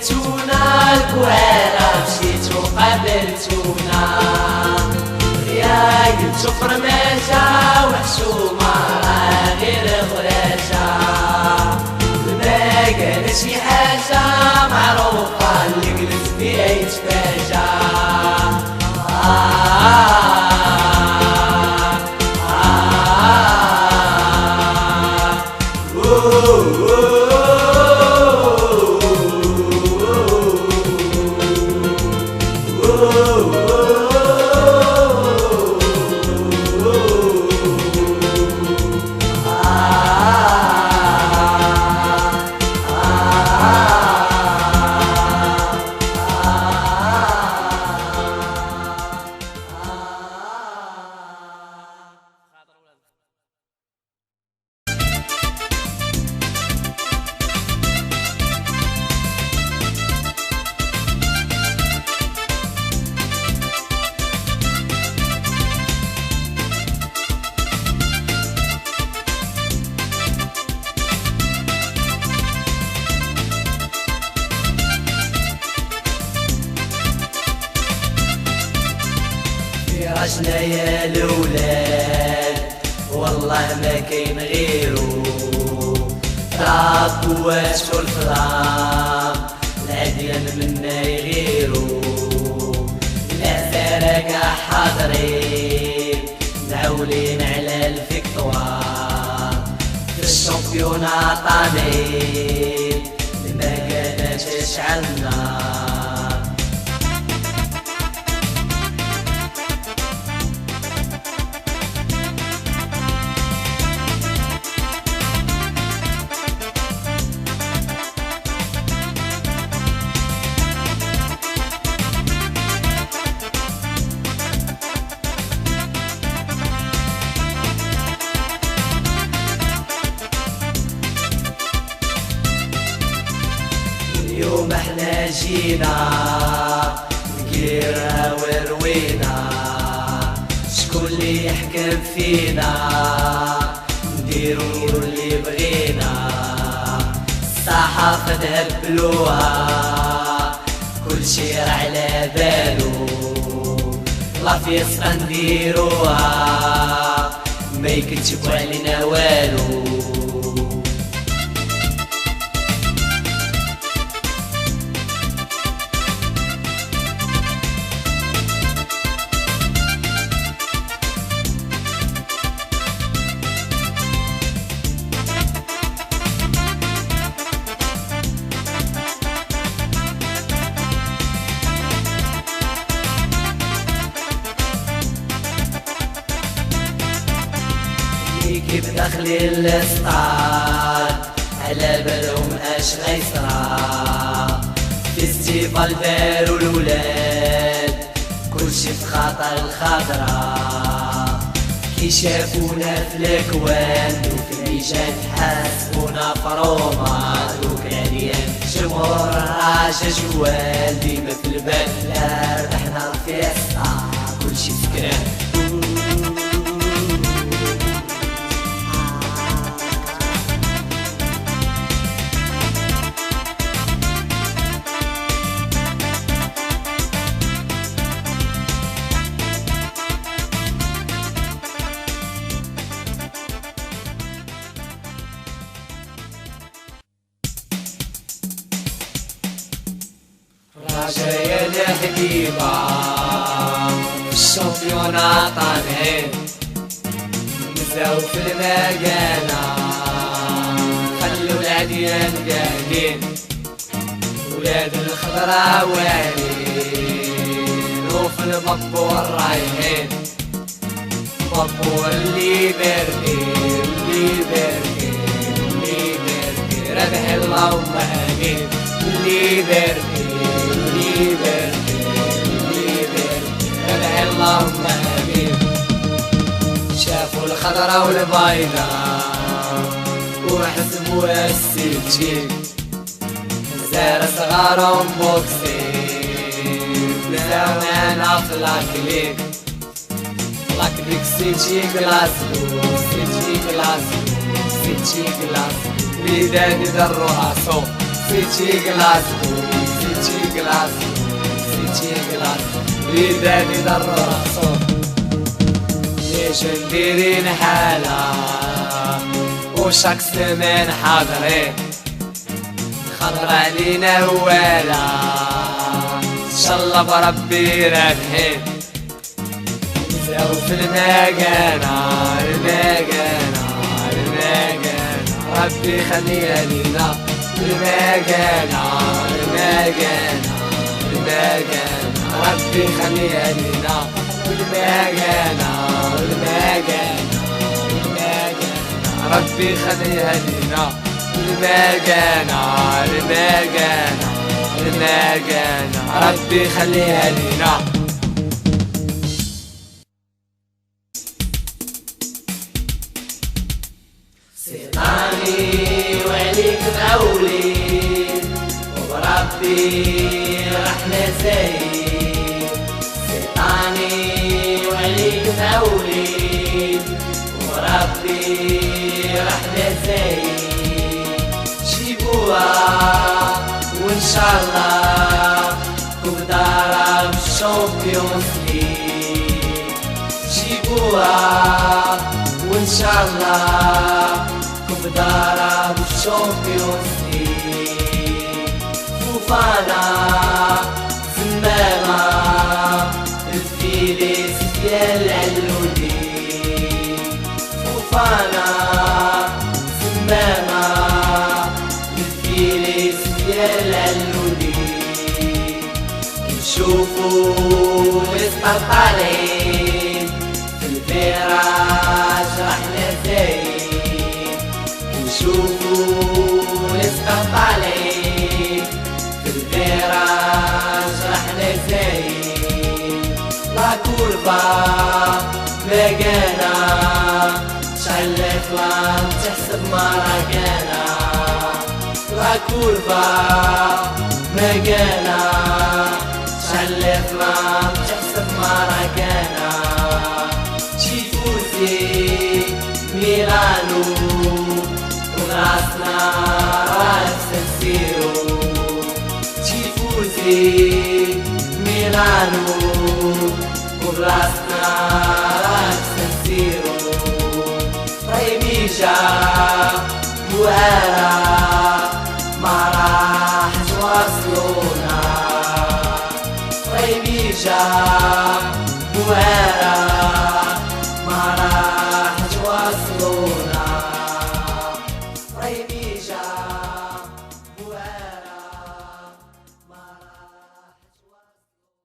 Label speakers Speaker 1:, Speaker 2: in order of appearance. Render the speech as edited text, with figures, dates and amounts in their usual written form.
Speaker 1: سبتونا الكوارع مشيتو قابلتونا يا قلتو فرماجة وحشومة راه غير غراشة ما قال شي حاجة معروفة اللي قلت فيها يتفاجأ عشنا يا الولاد والله ما كاين غيرو رابوات والفرام العديان منا يغيرو لا سارقة حاضرين معولين على الفيكتوار في الشامبيونا طالعين ما قاداش تشعل النار اليوم احنا جينا نقيرها وروينا شكون اللي يحكم فينا نديرو اللي بغينا الصحافة تهبلوها كل شي راه على بالو لا فيسقا نديروها ما يكتبو علينا والو كيف داخلي الاسطاد على بالهم اش غيصرا فيستيفال دارو الولاد كلشي في خاطر الخضرا كي شافونا في الاكوان دوك الميجان حاسبونا فروما دوك العريان جمهور راجا جوال ديما في البال لا ربحنا الفيستا كلشي سكران جاية الحبيبة في الشامبيونا طالعين نزاو في المكانة خلو العديان قاعدين ولاد الخضرا واعرين وفي المطبور رايحين مطبور اللي باردي اللي باردي اللي باردي ربح اللهم امين اللي باردي اللهم امين شافوا الخضرا والبيضاء وحسبوها السجين زار صغارهم بوكسين نزاو معانا في لاكليك لاكليك سيتي كلاسكو سيتي كلاسكو سيتي كلاسكو بلاد الرؤساء سيتي كلاسكو سيتي كلاس سيتي كلاس وليداني دراسو ليش نديرين حالة وشاك سمان حاضرين خضر علينا هوالا ان شاء الله بربي رابحين نزاو في المكانة ربي خليها لينا المكانة ربي خليها لينا المكانة ربي خليها لينا المكانة ربي خليها لينا.
Speaker 2: سيطاني وعليك موليد وبربي رحنا زايد سيطاني وعليك موليد وبربي رحنا زايد جيبوها وان شاء الله كبدارة بالشامبيونز ليج جيبوها وان شاء الله كبدارة بالشامبيونز ليج فوفانا زمامة الفيليس ديال العلودي فوفانا زمامة الفيليس ديال العلودي نشوفو الاسبطالين في الفراش رحنا زايد نشوفو الاسبطالين في الفراش رحنا زايد لا كوربا مكانا شعل الافلام تحسب مراكانا لا كوربا مكانا شعل الافلام تحسب مراكانا تشيفوزي ميلانو وراسنا راس سنسيرو تشيفوزي ميلانو وراسنا راس سنسيرو طيبيجا بوهارا ما راح توصلونا طيبيجا بوهارا